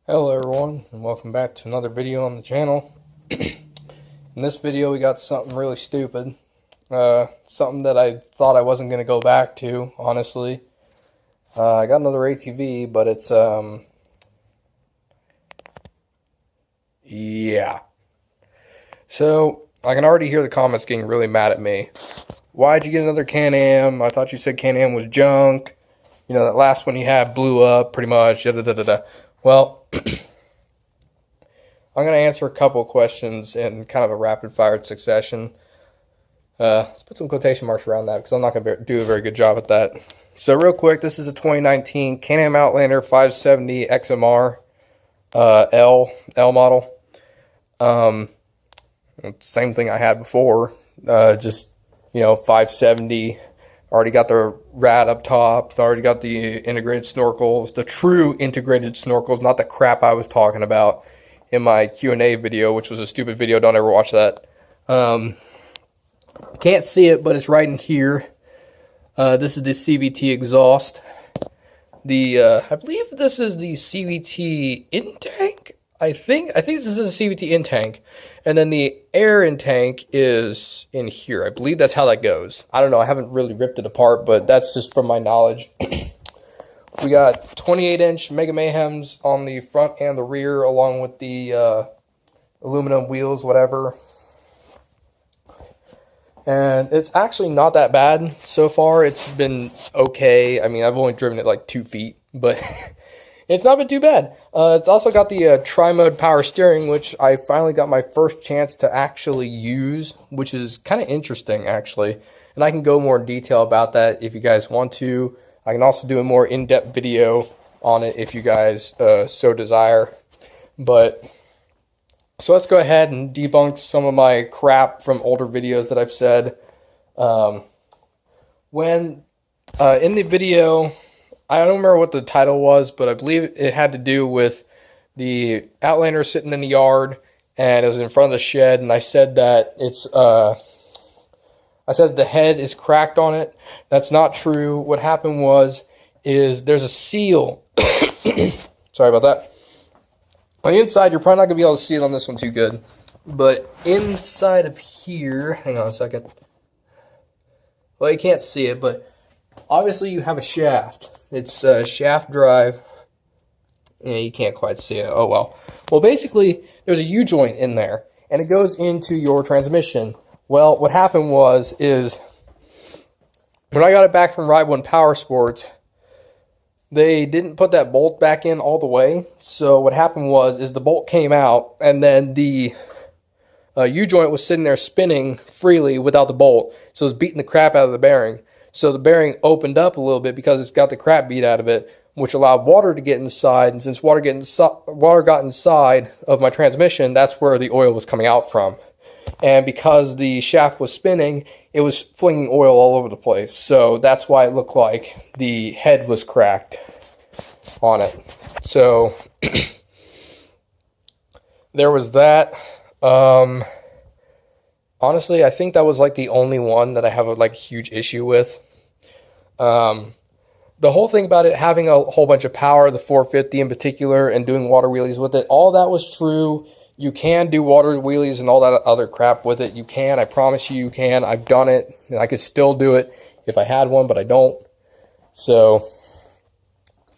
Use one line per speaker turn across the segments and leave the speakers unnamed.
Hello everyone, and welcome back to another video on the channel. In this video we got something really stupid. Something that I thought I wasn't going to go back to, honestly. I got another ATV, but it's, yeah. So, I can already hear the comments getting really mad at me. Why'd you get another Can-Am? I thought you said Can-Am was junk. You know, that last one you had blew up, pretty much. Well, I'm going to answer a couple of questions in kind of a rapid-fire succession. Let's put some quotation marks around that because I'm not going to do a very good job at that. So real quick, this is a 2019 Can-Am Outlander 570 XMR L model. Same thing I had before, just, you know, 570. Already got the rad up top, already got the integrated snorkels, the true integrated snorkels, not the crap I was talking about in my Q&A video, which was a stupid video. Don't ever watch that. Can't see it, but it's right in here. This is the CVT exhaust. I believe this is the CVT in-tank. I think this is a CVT in-tank. And then the air in-tank is in here. I believe that's how that goes. I don't know. I haven't really ripped it apart, but that's just from my knowledge. We got 28-inch Mega Mayhems on the front and the rear, along with the aluminum wheels, whatever. And it's actually not that bad so far. It's been okay. I mean, I've only driven it like 2 feet, but it's not been too bad. It's also got the tri-mode power steering, which I finally got my first chance to actually use, which is kind of interesting, actually. And I can go more in detail about that if you guys want to. I can also do a more in-depth video on it if you guys so desire. But so let's go ahead and debunk some of my crap from older videos that I've said. In the video, I don't remember what the title was, but I believe it had to do with the Outlander sitting in the yard, and it was in front of the shed, and I said that I said the head is cracked on it. That's not true. What happened is there's a seal. Sorry about that. On the inside, you're probably not going to be able to see it on this one too good, but inside of here, hang on a second. Well, you can't see it, but obviously you have a shaft. It's a shaft drive. Yeah, you can't quite see it. Oh, well. Well, basically, there's a U-joint in there, and it goes into your transmission. Well, what happened is when I got it back from Ride 1 Power Sports, they didn't put that bolt back in all the way. So what happened is the bolt came out, and then the U-joint was sitting there spinning freely without the bolt. So it was beating the crap out of the bearing. So the bearing opened up a little bit because it's got the crap beat out of it, which allowed water to get inside. And since water got inside of my transmission, that's where the oil was coming out from. And because the shaft was spinning, it was flinging oil all over the place. So that's why it looked like the head was cracked on it. So there was that. Honestly, I think that was like the only one that I have a huge issue with. The whole thing about it having a whole bunch of power, the 450 in particular, and doing water wheelies with it, all that was true. You can do water wheelies and all that other crap with it. You can. I promise you can. I've done it, and I could still do it if I had one, but I don't. So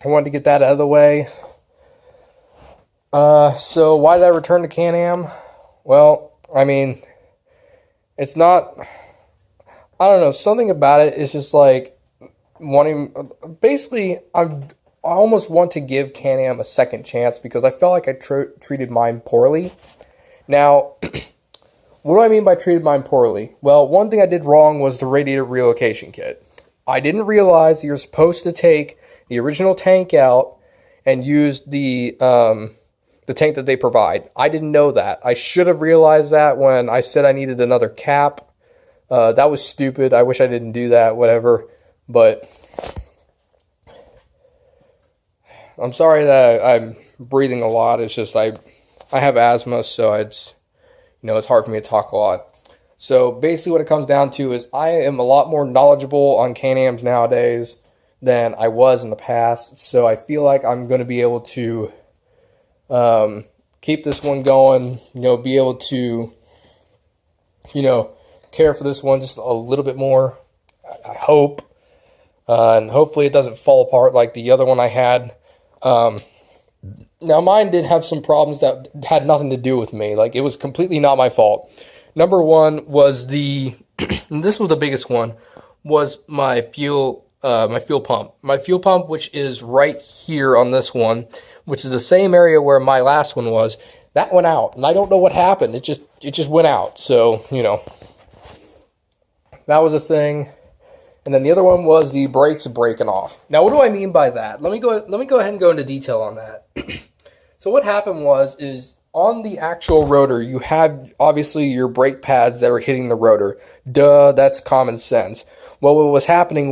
I wanted to get that out of the way. So why did I return to Can-Am? Well, I mean, it's not, I don't know, something about it is just like basically, I almost want to give Can-Am a second chance because I felt like I treated mine poorly. Now, what do I mean by treated mine poorly? Well, one thing I did wrong was the radiator relocation kit. I didn't realize that you're supposed to take the original tank out and use the tank that they provide. I didn't know that. I should have realized that when I said I needed another cap. That was stupid. I wish I didn't do that, whatever. But I'm sorry that I'm breathing a lot. It's just I have asthma, so it's hard for me to talk a lot. So basically what it comes down to is I am a lot more knowledgeable on Can-Ams nowadays than I was in the past. So I feel like I'm going to be able to keep this one going, you know, be able to, you know, care for this one just a little bit more, I hope. And hopefully it doesn't fall apart like the other one I had. Now, mine did have some problems that had nothing to do with me. Like, it was completely not my fault. Number one was and this was the biggest one, was my fuel pump. My fuel pump, which is right here on this one, which is the same area where my last one was, that went out. And I don't know what happened. It just went out. So, you know, that was a thing. And then the other one was the brakes breaking off. Now, what do I mean by that? Let me go ahead and go into detail on that. So what happened is on the actual rotor, you have obviously your brake pads that are hitting the rotor. Duh, that's common sense. Well, what was happening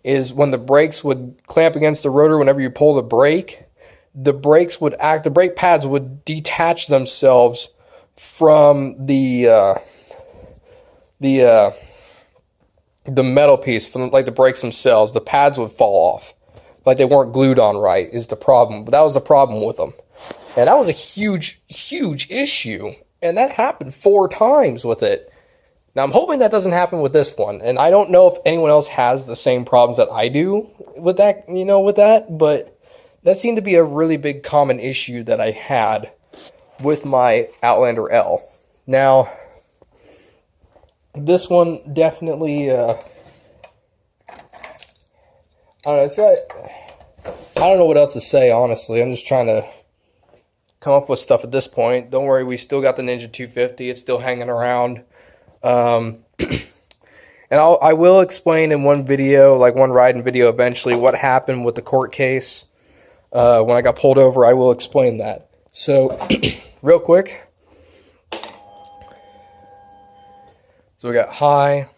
is when the brakes would clamp against the rotor, whenever you pull the brake, the brake pads would detach themselves from the metal piece, from like the brakes themselves. The pads would fall off, like they weren't glued on right, is the problem. But that was the problem with them. And that was a huge issue. And that happened 4 times with it. Now, I'm hoping that doesn't happen with this one. And I don't know if anyone else has the same problems that I do with that, you know, with that. But that seemed to be a really big common issue that I had with my Outlander L. Now, this one definitely, I don't know, I don't know what else to say, honestly. I'm just trying to come up with stuff at this point. Don't worry, we still got the Ninja 250. It's still hanging around. And I will explain in one video, like one riding video eventually, what happened with the court case. When I got pulled over, I will explain that. So, real quick. So we got high.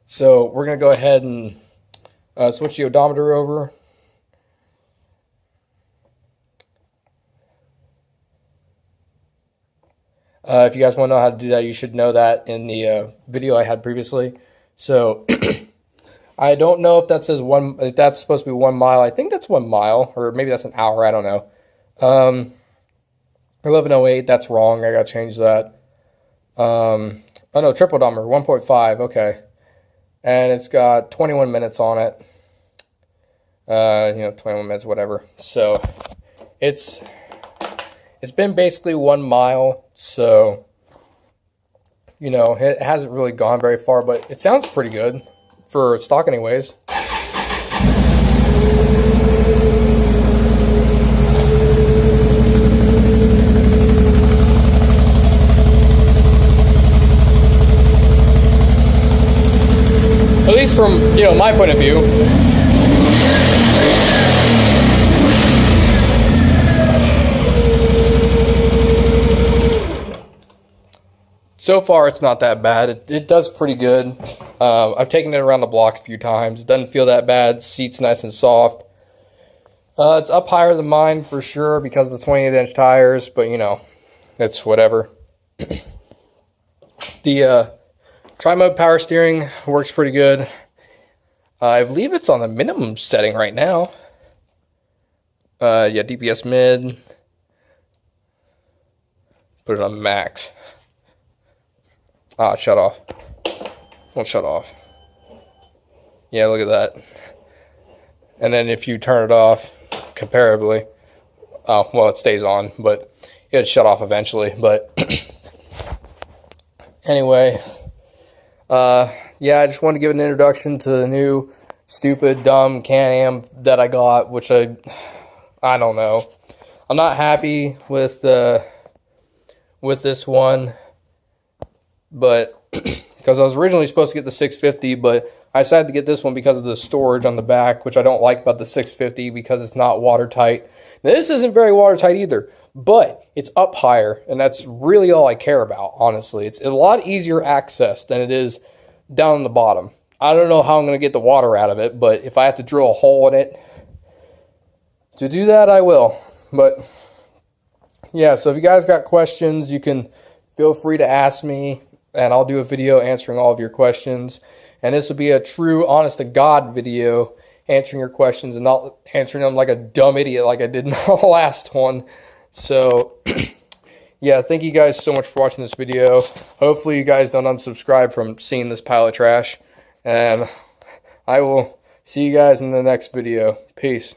So we're going to go ahead and switch the odometer over. If you guys want to know how to do that, you should know that in the video I had previously. So I don't know if that says if that's supposed to be 1 mile. I think that's 1 mile, or maybe that's an hour. I don't know. 1108. That's wrong. I gotta change that. Oh no, triple odometer 1.5. Okay, and it's got 21 minutes on it. 21 minutes, whatever. So it's been basically 1 mile. So, you know, it hasn't really gone very far, but it sounds pretty good for stock anyways. At least from, you know, my point of view. So far, it's not that bad. It does pretty good. I've taken it around the block a few times. It doesn't feel that bad. Seat's nice and soft. It's up higher than mine for sure because of the 28-inch tires, but, you know, it's whatever. The tri-mode power steering works pretty good. I believe it's on the minimum setting right now. Yeah, DPS mid. Put it on max. Ah, shut off. Won't shut off. Yeah, look at that. And then if you turn it off, comparably, oh, well, it stays on, but it'd shut off eventually. But anyway, yeah, I just wanted to give an introduction to the new stupid, dumb Can-Am that I got, which I don't know. I'm not happy with this one. But because I was originally supposed to get the 650, but I decided to get this one because of the storage on the back, which I don't like about the 650 because it's not watertight. Now, this isn't very watertight either, but it's up higher, and that's really all I care about, honestly. It's a lot easier access than it is down on the bottom. I don't know how I'm going to get the water out of it, but if I have to drill a hole in it to do that, I will. But yeah, so if you guys got questions, you can feel free to ask me, and I'll do a video answering all of your questions. And this will be a true, honest-to-God video answering your questions and not answering them like a dumb idiot like I did in the last one. So, yeah, thank you guys so much for watching this video. Hopefully you guys don't unsubscribe from seeing this pile of trash. And I will see you guys in the next video. Peace.